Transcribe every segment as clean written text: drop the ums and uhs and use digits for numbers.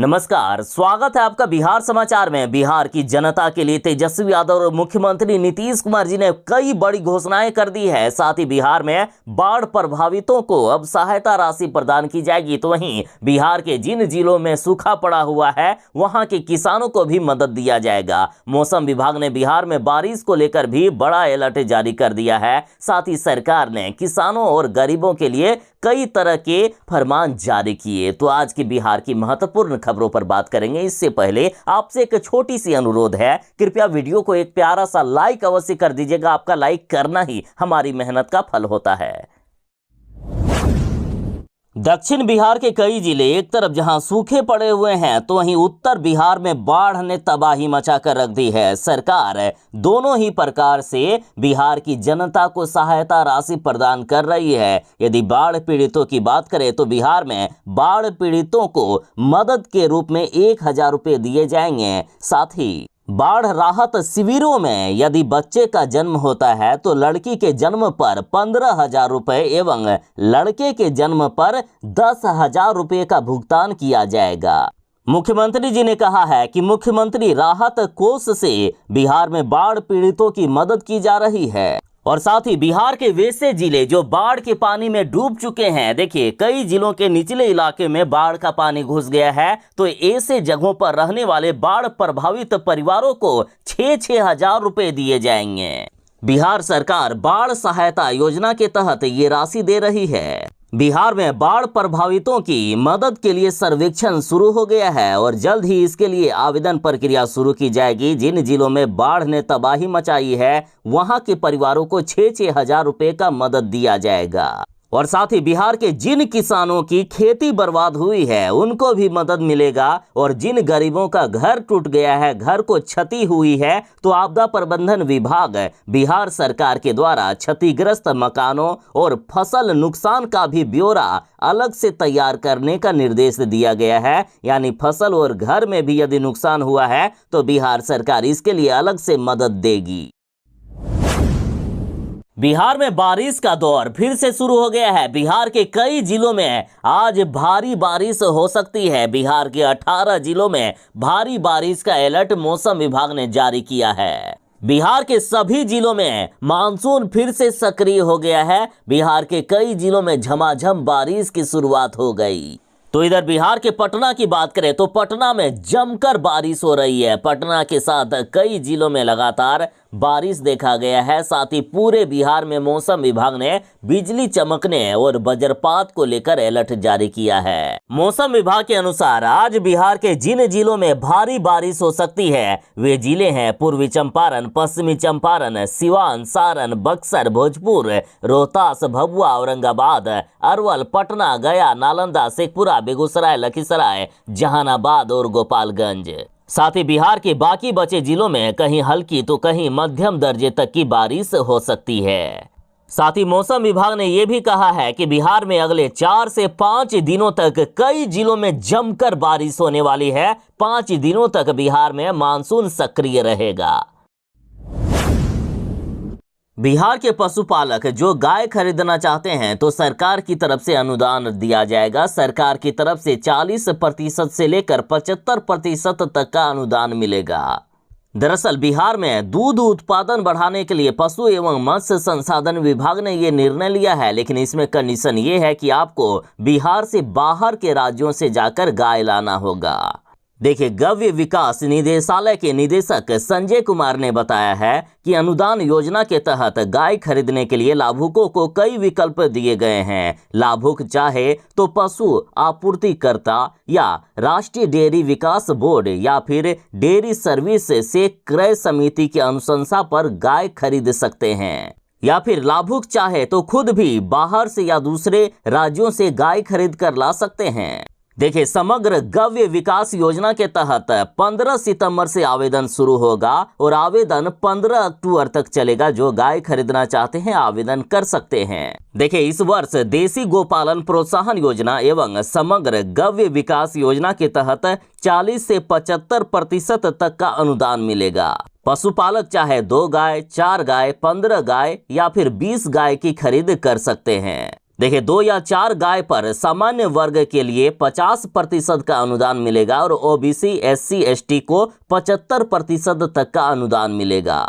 नमस्कार, स्वागत है आपका बिहार समाचार में। बिहार की जनता के लिए तेजस्वी यादव और मुख्यमंत्री नीतीश कुमार जी ने कई बड़ी घोषणाएं कर दी है। साथ ही बिहार में बाढ़ प्रभावितों को अब सहायता राशि प्रदान की जाएगी। तो वहीं बिहार के जिन जिलों में सूखा पड़ा हुआ है वहां के किसानों को भी मदद दिया जाएगा। मौसम विभाग ने बिहार में बारिश को लेकर भी बड़ा अलर्ट जारी कर दिया है। साथ ही सरकार ने किसानों और गरीबों के लिए कई तरह के फरमान जारी किए। तो आज की बिहार की महत्वपूर्ण खबरों पर बात करेंगे। इससे पहले आपसे एक छोटी सी अनुरोध है, कृपया वीडियो को एक प्यारा सा लाइक अवश्य कर दीजिएगा। आपका लाइक करना ही हमारी मेहनत का फल होता है। दक्षिण बिहार के कई जिले एक तरफ जहां सूखे पड़े हुए हैं तो वहीं उत्तर बिहार में बाढ़ ने तबाही मचाकर रख दी है। सरकार दोनों ही प्रकार से बिहार की जनता को सहायता राशि प्रदान कर रही है। यदि बाढ़ पीड़ितों की बात करें तो बिहार में बाढ़ पीड़ितों को मदद के रूप में 1000 रुपये दिए जाएंगे। साथ ही बाढ़ राहत शिविरों में यदि बच्चे का जन्म होता है तो लड़की के जन्म पर 15,000 रुपये एवं लड़के के जन्म पर 10,000 रुपये का भुगतान किया जाएगा। मुख्यमंत्री जी ने कहा है कि मुख्यमंत्री राहत कोष से बिहार में बाढ़ पीड़ितों की मदद की जा रही है। और साथ ही बिहार के वैसे जिले जो बाढ़ के पानी में डूब चुके हैं, देखिए कई जिलों के निचले इलाके में बाढ़ का पानी घुस गया है, तो ऐसे जगहों पर रहने वाले बाढ़ प्रभावित परिवारों को 6-6 हजार रुपए दिए जाएंगे। बिहार सरकार बाढ़ सहायता योजना के तहत ये राशि दे रही है। बिहार में बाढ़ प्रभावितों की मदद के लिए सर्वेक्षण शुरू हो गया है और जल्द ही इसके लिए आवेदन प्रक्रिया शुरू की जाएगी। जिन जिलों में बाढ़ ने तबाही मचाई है वहां के परिवारों को 6-6 हजार रुपये का मदद दिया जाएगा। और साथ ही बिहार के जिन किसानों की खेती बर्बाद हुई है उनको भी मदद मिलेगा। और जिन गरीबों का घर टूट गया है, घर को क्षति हुई है, तो आपदा प्रबंधन विभाग बिहार सरकार के द्वारा क्षतिग्रस्त मकानों और फसल नुकसान का भी ब्यौरा अलग से तैयार करने का निर्देश दिया गया है। यानी फसल और घर में भी यदि नुकसान हुआ है तो बिहार सरकार इसके लिए अलग से मदद देगी। बिहार में बारिश का दौर फिर से शुरू हो गया है। बिहार के कई जिलों में आज भारी बारिश हो सकती है। बिहार के 18 जिलों में भारी बारिश का अलर्ट मौसम विभाग ने जारी किया है। बिहार के सभी जिलों में मानसून फिर से सक्रिय हो गया है। बिहार के कई जिलों में झमाझम बारिश की शुरुआत हो गई। तो इधर बिहार के पटना की बात करें तो पटना में जमकर बारिश हो रही है। पटना के साथ कई जिलों में लगातार बारिश देखा गया है। साथ ही पूरे बिहार में मौसम विभाग ने बिजली चमकने और वज्रपात को लेकर अलर्ट जारी किया है। मौसम विभाग के अनुसार आज बिहार के जिन जिलों में भारी बारिश हो सकती है वे जिले हैं पूर्वी चंपारण, पश्चिमी चंपारण, सिवान, सारण, बक्सर, भोजपुर, रोहतास, भभुआ, औरंगाबाद, अरवल, पटना, गया, नालंदा, शेखपुरा, बेगूसराय, लखीसराय, जहानाबाद और गोपालगंज। साथ ही बिहार के बाकी बचे जिलों में कहीं हल्की तो कहीं मध्यम दर्जे तक की बारिश हो सकती है। साथ ही मौसम विभाग ने यह भी कहा है कि बिहार में अगले 4 से 5 दिनों तक कई जिलों में जमकर बारिश होने वाली है। 5 दिनों तक बिहार में मानसून सक्रिय रहेगा। बिहार के पशुपालक जो गाय खरीदना चाहते हैं तो सरकार की तरफ से अनुदान दिया जाएगा। सरकार की तरफ से 40% से लेकर 75% तक का अनुदान मिलेगा। दरअसल बिहार में दूध उत्पादन बढ़ाने के लिए पशु एवं मत्स्य संसाधन विभाग ने ये निर्णय लिया है, लेकिन इसमें कंडीशन ये है कि आपको बिहार से बाहर के राज्यों से जाकर गाय लाना होगा। देखिए, गव्य विकास निदेशालय के निदेशक संजय कुमार ने बताया है कि अनुदान योजना के तहत गाय खरीदने के लिए लाभुकों को कई विकल्प दिए गए हैं। लाभुक चाहे तो पशु आपूर्तिकर्ता या राष्ट्रीय डेयरी विकास बोर्ड या फिर डेयरी सर्विस से क्रय समिति की अनुशंसा पर गाय खरीद सकते हैं, या फिर लाभुक चाहे तो खुद भी बाहर से या दूसरे राज्यों से गाय खरीद कर ला सकते हैं। देखिए, समग्र गव्य विकास योजना के तहत 15 सितंबर से आवेदन शुरू होगा और आवेदन 15 अक्टूबर तक चलेगा। जो गाय खरीदना चाहते हैं आवेदन कर सकते हैं। देखिए, इस वर्ष देसी गोपालन प्रोत्साहन योजना एवं समग्र गव्य विकास योजना के तहत 40 से 75% तक का अनुदान मिलेगा। पशुपालक चाहे 2 गाय, 4 गाय, 15 गाय या फिर 20 गाय की खरीद कर सकते हैं। देखिए 2 या 4 गाय पर सामान्य वर्ग के लिए 50% का अनुदान मिलेगा और ओबीसी SC ST को 75% तक का अनुदान मिलेगा।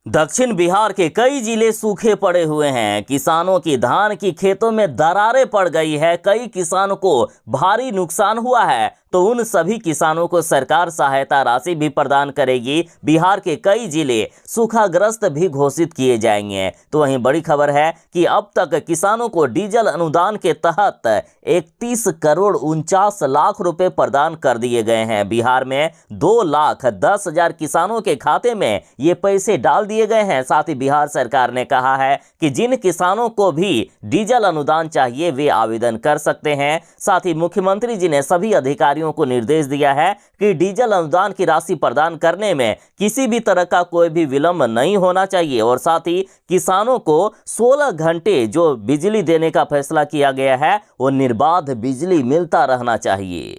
दक्षिण बिहार के कई जिले सूखे पड़े हुए हैं। किसानों की धान की खेतों में दरारें पड़ गई है। कई किसानों को भारी नुकसान हुआ है, तो उन सभी किसानों को सरकार सहायता राशि भी प्रदान करेगी। बिहार के कई जिले सूखाग्रस्त भी घोषित किए जाएंगे। तो वहीं बड़ी खबर है कि अब तक किसानों को डीजल अनुदान के तहत 31 करोड़ 49 लाख रुपए प्रदान कर दिए गए हैं। बिहार में 2,10,000 किसानों के खाते में ये पैसे डाल दिए गए हैं। साथ ही बिहार सरकार ने कहा है कि जिन किसानों को भी डीजल अनुदान चाहिए वे आवेदन कर सकते हैं। साथ ही मुख्यमंत्री जी ने सभी अधिकारियों को निर्देश दिया है कि डीजल अनुदान की राशि प्रदान करने में किसी भी तरह का कोई भी विलंब नहीं होना चाहिए और साथ ही किसानों को 16 घंटे जो बिजली देने का फैसला किया गया है वो निर्बाध बिजली मिलता रहना चाहिए।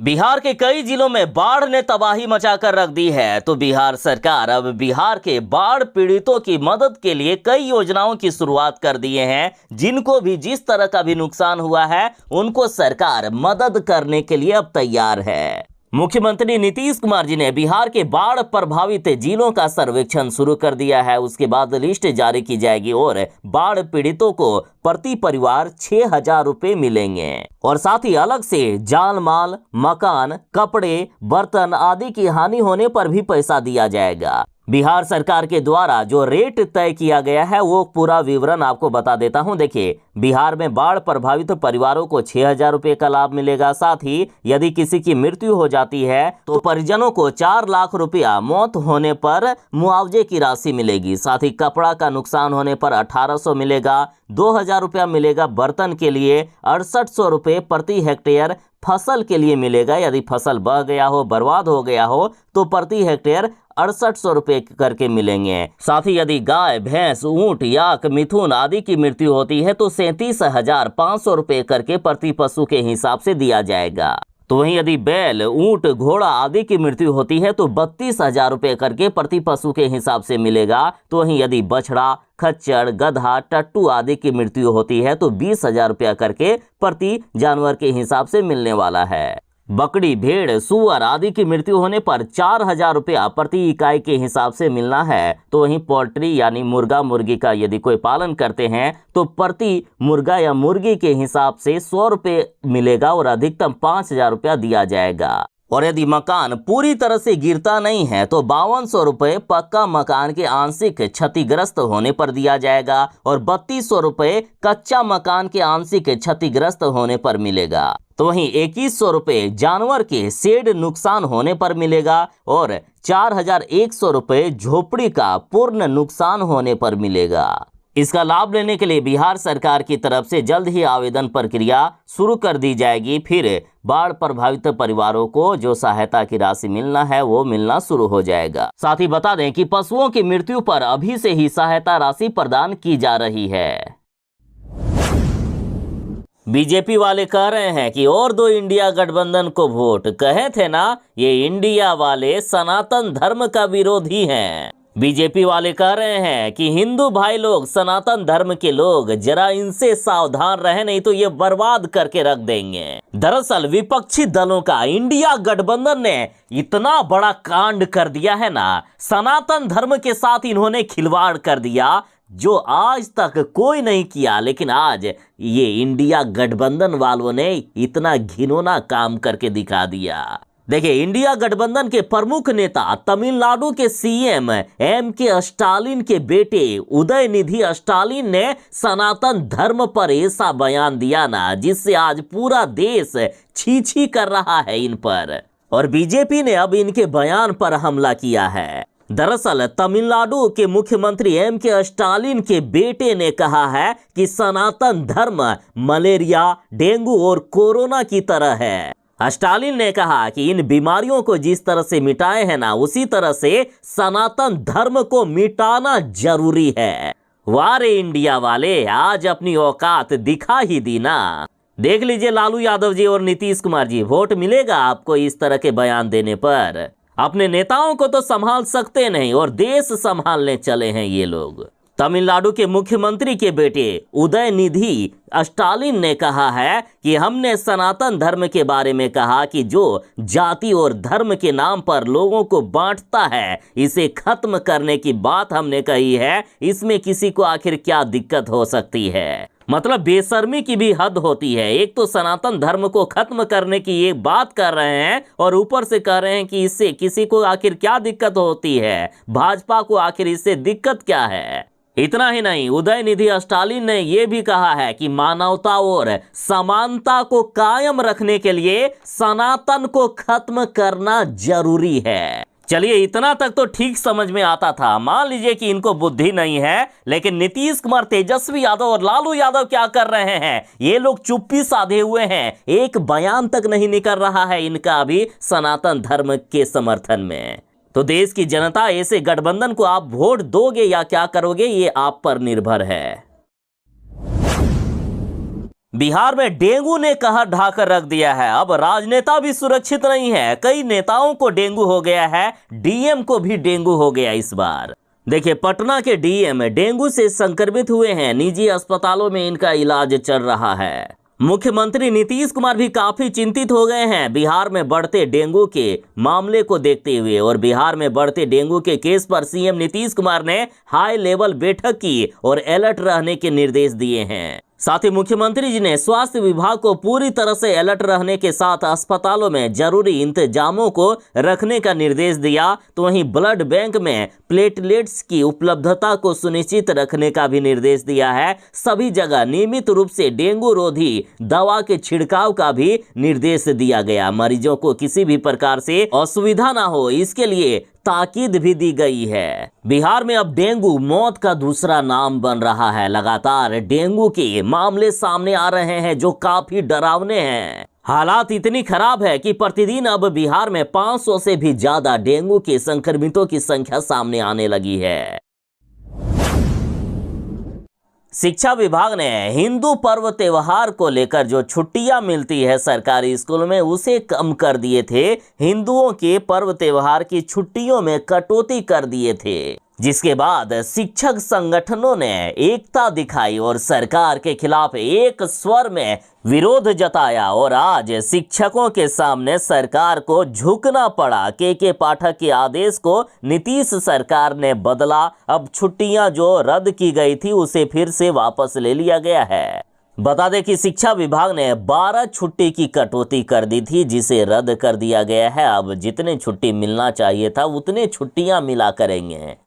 बिहार के कई जिलों में बाढ़ ने तबाही मचाकर रख दी है, तो बिहार सरकार अब बिहार के बाढ़ पीड़ितों की मदद के लिए कई योजनाओं की शुरुआत कर दिए हैं। जिनको भी जिस तरह का भी नुकसान हुआ है उनको सरकार मदद करने के लिए अब तैयार है। मुख्यमंत्री नीतीश कुमार जी ने बिहार के बाढ़ प्रभावित जिलों का सर्वेक्षण शुरू कर दिया है। उसके बाद लिस्ट जारी की जाएगी और बाढ़ पीड़ितों को प्रति परिवार 6,000 रुपए मिलेंगे और साथ ही अलग से जान माल, मकान, कपड़े, बर्तन आदि की हानि होने पर भी पैसा दिया जाएगा। बिहार सरकार के द्वारा जो रेट तय किया गया है वो पूरा विवरण आपको बता देता हूं। देखिए बिहार में बाढ़ प्रभावित परिवारों को 6,000 रुपए का लाभ मिलेगा। साथ ही यदि किसी की मृत्यु हो जाती है तो परिजनों को 4 लाख रुपया मौत होने पर मुआवजे की राशि मिलेगी। साथ ही कपड़ा का नुकसान होने पर 1,800 मिलेगा। 2,000 रुपया मिलेगा बर्तन के लिए। 6,800 रुपये प्रति हेक्टेयर फसल के लिए मिलेगा। यदि फसल बह गया हो, बर्बाद हो गया हो तो प्रति हेक्टेयर 6,800 रुपये करके मिलेंगे। साथ ही यदि गाय, भैंस, ऊंट, याक, मिथुन आदि की मृत्यु होती है तो 37,500 रुपये करके प्रति पशु के हिसाब से दिया जाएगा। तो वहीं यदि बैल, ऊंट, घोड़ा आदि की मृत्यु होती है तो 32,000 रुपये करके प्रति पशु के हिसाब से मिलेगा। तो वहीं यदि बछड़ा, खच्चर, गधा, टट्टू आदि की मृत्यु होती है तो 20,000 रुपया करके प्रति जानवर के हिसाब से मिलने वाला है। बकरी, भेड़, सुअर आदि की मृत्यु होने पर 4,000 रुपया प्रति इकाई के हिसाब से मिलना है। तो वहीं पोल्ट्री यानी मुर्गा, मुर्गी का यदि कोई पालन करते हैं तो प्रति मुर्गा या मुर्गी के हिसाब से 100 रुपये मिलेगा और अधिकतम 5,000 रुपया दिया जाएगा। और यदि मकान पूरी तरह से गिरता नहीं है तो 5,200 रुपये पक्का मकान के आंशिक क्षतिग्रस्त होने पर दिया जाएगा और 3,200 रुपये कच्चा मकान के आंशिक क्षतिग्रस्त होने पर मिलेगा। तो वहीं 2,100 रुपये जानवर के शेड नुकसान होने पर मिलेगा और 4,100 रुपये झोपड़ी का पूर्ण नुकसान होने पर मिलेगा। इसका लाभ लेने के लिए बिहार सरकार की तरफ से जल्द ही आवेदन प्रक्रिया शुरू कर दी जाएगी। फिर बाढ़ प्रभावित परिवारों को जो सहायता की राशि मिलना है वो मिलना शुरू हो जाएगा। साथ ही बता दें कि पशुओं की मृत्यु पर अभी से ही सहायता राशि प्रदान की जा रही है। बीजेपी वाले कह रहे हैं कि और दो इंडिया गठबंधन को वोट। कहे थे ना ये इंडिया वाले सनातन धर्म का विरोधी हैं। बीजेपी वाले कह रहे हैं कि हिंदू भाई लोग, सनातन धर्म के लोग जरा इनसे सावधान रहे नहीं तो ये बर्बाद करके रख देंगे। दरअसल विपक्षी दलों का इंडिया गठबंधन ने इतना बड़ा कांड कर दिया है ना, सनातन धर्म के साथ इन्होंने खिलवाड़ कर दिया जो आज तक कोई नहीं किया। लेकिन आज ये इंडिया गठबंधन वालों ने इतना घिनौना काम करके दिखा दिया। देखिए इंडिया गठबंधन के प्रमुख नेता तमिलनाडु के सीएम M.K. स्टालिन के बेटे उदयनिधि स्टालिन ने सनातन धर्म पर ऐसा बयान दिया ना जिससे आज पूरा देश छी छी कर रहा है इन पर। और बीजेपी ने अब इनके बयान पर हमला किया है। दरअसल तमिलनाडु के मुख्यमंत्री M.K. स्टालिन के बेटे ने कहा है कि सनातन धर्म मलेरिया, डेंगू और कोरोना की तरह है। स्टालिन ने कहा कि इन बीमारियों को जिस तरह से मिटाए हैं ना उसी तरह से सनातन धर्म को मिटाना जरूरी है। वाह रे इंडिया वाले, आज अपनी औकात दिखा ही दी ना। देख लीजिए लालू यादव जी और नीतीश कुमार जी, वोट मिलेगा आपको इस तरह के बयान देने पर। अपने नेताओं को तो संभाल सकते नहीं और देश संभालने चले हैं ये लोग। तमिलनाडु के मुख्यमंत्री के बेटे उदयनिधि स्टालिन ने कहा है कि हमने सनातन धर्म के बारे में कहा कि जो जाति और धर्म के नाम पर लोगों को बांटता है, इसे खत्म करने की बात हमने कही है। इसमें किसी को आखिर क्या दिक्कत हो सकती है? मतलब बेशर्मी की भी हद होती है। एक तो सनातन धर्म को खत्म करने की ये बात कर रहे हैं और ऊपर से कह रहे हैं कि इससे किसी को आखिर क्या दिक्कत होती है, भाजपा को आखिर इससे दिक्कत क्या है। इतना ही नहीं, उदयनिधि स्टालिन ने यह भी कहा है कि मानवता और समानता को कायम रखने के लिए सनातन को खत्म करना जरूरी है। चलिए, इतना तक तो ठीक समझ में आता था। मान लीजिए कि इनको बुद्धि नहीं है, लेकिन नीतीश कुमार, तेजस्वी यादव और लालू यादव क्या कर रहे हैं? ये लोग चुप्पी साधे हुए हैं। एक बयान तक नहीं निकल रहा है इनका अभी सनातन धर्म के समर्थन में। तो देश की जनता, ऐसे गठबंधन को आप वोट दोगे या क्या करोगे, ये आप पर निर्भर है। बिहार में डेंगू ने कहर ढाकर रख दिया है। अब राजनेता भी सुरक्षित नहीं है। कई नेताओं को डेंगू हो गया है, डीएम को भी डेंगू हो गया इस बार। देखिए, पटना के डीएम डेंगू से संक्रमित हुए हैं। निजी अस्पतालों में इनका इलाज चल रहा है। मुख्यमंत्री नीतीश कुमार भी काफी चिंतित हो गए हैं बिहार में बढ़ते डेंगू के मामले को देखते हुए। और बिहार में बढ़ते डेंगू के केस पर सीएम नीतीश कुमार ने हाई लेवल बैठक की और अलर्ट रहने के निर्देश दिए हैं। साथ ही मुख्यमंत्री जी ने स्वास्थ्य विभाग को पूरी तरह से अलर्ट रहने के साथ अस्पतालों में जरूरी इंतजामों को रखने का निर्देश दिया। तो वहीं ब्लड बैंक में प्लेटलेट्स की उपलब्धता को सुनिश्चित रखने का भी निर्देश दिया है। सभी जगह नियमित रूप से डेंगू रोधी दवा के छिड़काव का भी निर्देश दिया गया। मरीजों को किसी भी प्रकार से असुविधा ना हो, इसके लिए ताकीद भी दी गई है। बिहार में अब डेंगू मौत का दूसरा नाम बन रहा है। लगातार डेंगू के मामले सामने आ रहे हैं जो काफी डरावने हैं। हालात इतनी खराब है कि प्रतिदिन अब बिहार में 500 से भी ज्यादा डेंगू के संक्रमितों की संख्या सामने आने लगी है। शिक्षा विभाग ने हिंदू पर्व त्योहार को लेकर जो छुट्टियां मिलती है सरकारी स्कूल में, उसे कम कर दिए थे। हिंदुओं के पर्व त्योहार की छुट्टियों में कटौती कर दिए थे, जिसके बाद शिक्षक संगठनों ने एकता दिखाई और सरकार के खिलाफ एक स्वर में विरोध जताया। और आज शिक्षकों के सामने सरकार को झुकना पड़ा। के पाठक के आदेश को नीतीश सरकार ने बदला। अब छुट्टियां जो रद्द की गई थी उसे फिर से वापस ले लिया गया है। बता दें कि शिक्षा विभाग ने 12 छुट्टी की कटौती कर दी थी, जिसे रद्द कर दिया गया है। अब जितने छुट्टी मिलना चाहिए था उतने छुट्टियां मिला करेंगे।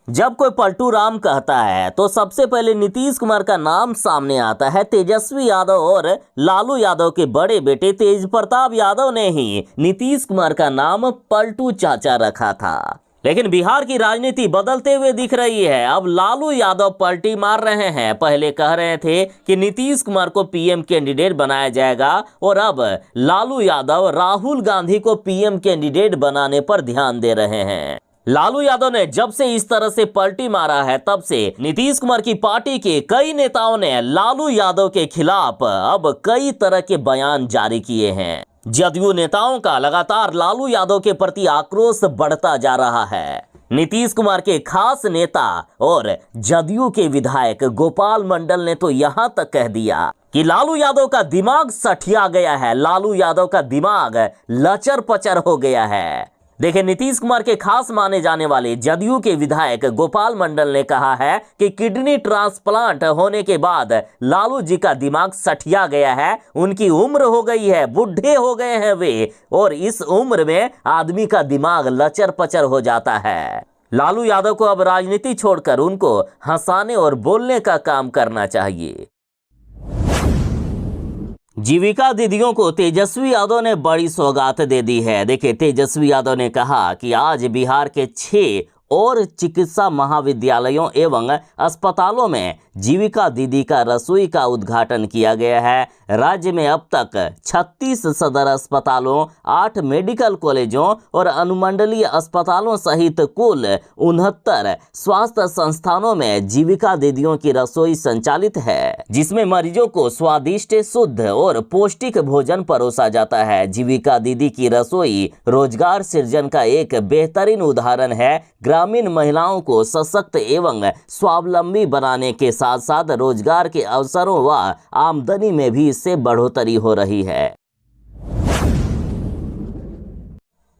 जब कोई पलटू राम कहता है तो सबसे पहले नीतीश कुमार का नाम सामने आता है। तेजस्वी यादव और लालू यादव के बड़े बेटे तेज प्रताप यादव ने ही नीतीश कुमार का नाम पलटू चाचा रखा था। लेकिन बिहार की राजनीति बदलते हुए दिख रही है। अब लालू यादव पलटी मार रहे हैं। पहले कह रहे थे कि नीतीश कुमार को पीएम कैंडिडेट बनाया जाएगा, और अब लालू यादव राहुल गांधी को पीएम कैंडिडेट बनाने पर ध्यान दे रहे हैं। लालू यादव ने जब से इस तरह से पलटी मारा है, तब से नीतीश कुमार की पार्टी के कई नेताओं ने लालू यादव के खिलाफ अब कई तरह के बयान जारी किए हैं। जदयू नेताओं का लगातार लालू यादव के प्रति आक्रोश बढ़ता जा रहा है। नीतीश कुमार के खास नेता और जदयू के विधायक गोपाल मंडल ने तो यहां तक कह दिया कि लालू यादव का दिमाग सठिया गया है, लालू यादव का दिमाग लचर पचर हो गया है। देखिए, नीतीश कुमार के खास माने जाने वाले जदयू के विधायक गोपाल मंडल ने कहा है कि किडनी ट्रांसप्लांट होने के बाद लालू जी का दिमाग सठिया गया है। उनकी उम्र हो गई है, बुढ़े हो गए हैं वे, और इस उम्र में आदमी का दिमाग लचर पचर हो जाता है। लालू यादव को अब राजनीति छोड़कर उनको हंसाने और बोलने का काम करना चाहिए। जीविका दीदियों को तेजस्वी यादव ने बड़ी सौगात दे दी है। देखिए, तेजस्वी यादव ने कहा कि आज बिहार के 6 और चिकित्सा महाविद्यालयों एवं अस्पतालों में जीविका दीदी का रसोई का उद्घाटन किया गया है। राज्य में अब तक 36 सदर अस्पतालों, 8 मेडिकल कॉलेजों और अनुमंडलीय अस्पतालों सहित कुल 69 स्वास्थ्य संस्थानों में जीविका दीदियों की रसोई संचालित है, जिसमें मरीजों को स्वादिष्ट, शुद्ध और पौष्टिक भोजन परोसा जाता है। जीविका दीदी की रसोई रोजगार सृजन का एक बेहतरीन उदाहरण है। ग्रामीण महिलाओं को सशक्त एवं स्वावलंबी बनाने के साथ साथ रोजगार के अवसरों व आमदनी में भी इससे बढ़ोतरी हो रही है।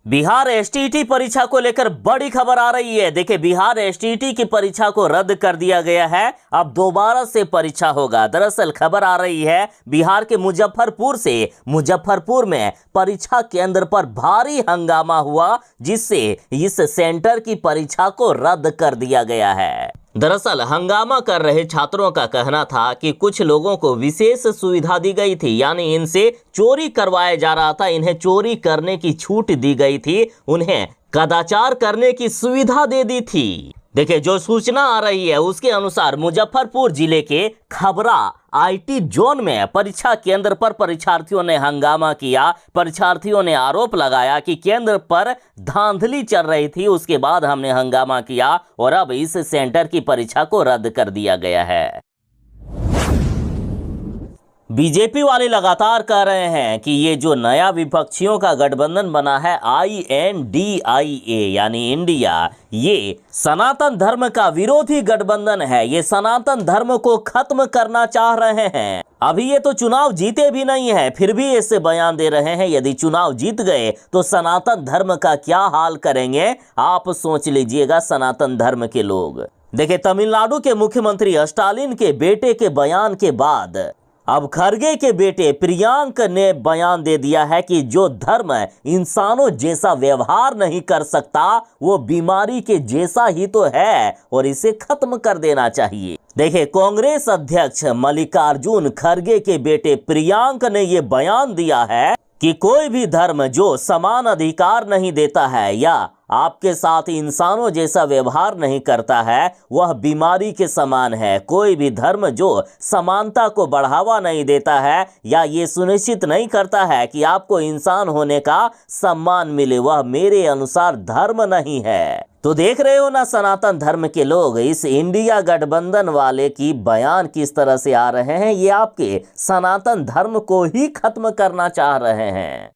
बिहार एसटीईटी परीक्षा को लेकर बड़ी खबर आ रही है। देखिए, बिहार एसटीईटी की परीक्षा को रद्द कर दिया गया है। अब दोबारा से परीक्षा होगा। दरअसल खबर आ रही है बिहार के मुजफ्फरपुर से। मुजफ्फरपुर में परीक्षा केंद्र पर भारी हंगामा हुआ, जिससे इस सेंटर की परीक्षा को रद्द कर दिया गया है। दरअसल हंगामा कर रहे छात्रों का कहना था कि कुछ लोगों को विशेष सुविधा दी गई थी, यानी इनसे चोरी करवाया जा रहा था, इन्हें चोरी करने की छूट दी गई थी, उन्हें कदाचार करने की सुविधा दे दी थी। देखिए, जो सूचना आ रही है उसके अनुसार मुजफ्फरपुर जिले के खबरा आईटी जोन में परीक्षा केंद्र पर परीक्षार्थियों ने हंगामा किया। परीक्षार्थियों ने आरोप लगाया कि केंद्र पर धांधली चल रही थी। उसके बाद हमने हंगामा किया और अब इस सेंटर की परीक्षा को रद्द कर दिया गया है। बीजेपी वाले लगातार कह रहे हैं कि ये जो नया विपक्षियों का गठबंधन बना है INDIA यानी इंडिया, ये सनातन धर्म का विरोधी गठबंधन है। ये सनातन धर्म को खत्म करना चाह रहे हैं। अभी ये तो चुनाव जीते भी नहीं है, फिर भी ऐसे बयान दे रहे हैं। यदि चुनाव जीत गए तो सनातन धर्म का क्या हाल करेंगे, आप सोच लीजिएगा सनातन धर्म के लोग। देखिए, तमिलनाडु के मुख्यमंत्री स्टालिन के बेटे के बयान के बाद अब खरगे के बेटे प्रियांक ने बयान दे दिया है कि जो धर्म इंसानों जैसा व्यवहार नहीं कर सकता वो बीमारी के जैसा ही तो है और इसे खत्म कर देना चाहिए। देखिए, कांग्रेस अध्यक्ष मल्लिकार्जुन खरगे के बेटे प्रियांक ने ये बयान दिया है कि कोई भी धर्म जो समान अधिकार नहीं देता है या आपके साथ इंसानों जैसा व्यवहार नहीं करता है वह बीमारी के समान है। कोई भी धर्म जो समानता को बढ़ावा नहीं देता है या ये सुनिश्चित नहीं करता है कि आपको इंसान होने का सम्मान मिले, वह मेरे अनुसार धर्म नहीं है। तो देख रहे हो ना सनातन धर्म के लोग, इस इंडिया गठबंधन वाले की बयान किस तरह से आ रहे हैं। ये आपके सनातन धर्म को ही खत्म करना चाह रहे हैं।